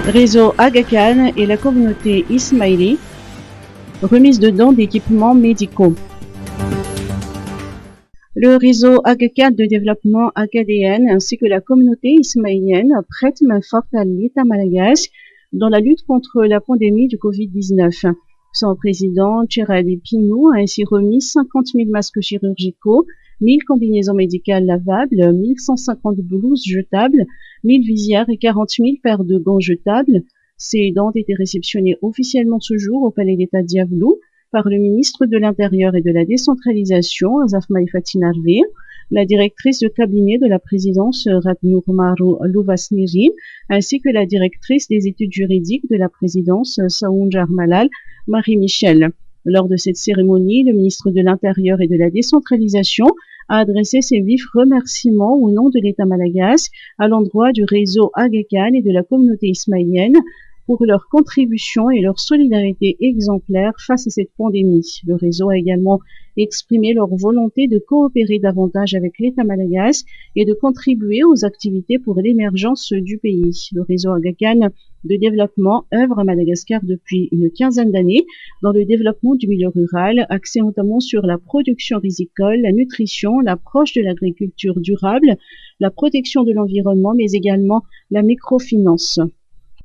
Réseau Aga Khan et la communauté Ismaili, remise de dons d'équipements médicaux. Le réseau Aga Khan de développement acadien ainsi que la communauté ismaélienne prêtent main forte à l'État malagasy dans la lutte contre la pandémie du Covid-19. Son président, Tchérali Pinou, a ainsi remis 50 000 masques chirurgicaux, 1000 combinaisons médicales lavables, 1150 blouses jetables, 1000 visières et 40 000 paires de gants jetables. Ces dons ont été réceptionnés officiellement ce jour au Palais d'État d'Iavlou par le ministre de l'Intérieur et de la Décentralisation, Azafmaï Fatinarvé, la directrice de cabinet de la présidence, Ratnour Maru Louvasniri, ainsi que la directrice des études juridiques de la présidence, Saounjar Malal, Marie-Michel. Lors de cette cérémonie, le ministre de l'Intérieur et de la Décentralisation a adressé ses vifs remerciements au nom de l'État malagasy à l'endroit du réseau Aga Khan et de la communauté ismaélienne pour leur contribution et leur solidarité exemplaire face à cette pandémie. Le réseau a également exprimé leur volonté de coopérer davantage avec l'État malagasy et de contribuer aux activités pour l'émergence du pays. Le réseau Aga Khan de développement œuvre à Madagascar depuis une quinzaine d'années dans le développement du milieu rural, axé notamment sur la production rizicole, la nutrition, l'approche de l'agriculture durable, la protection de l'environnement, mais également la microfinance.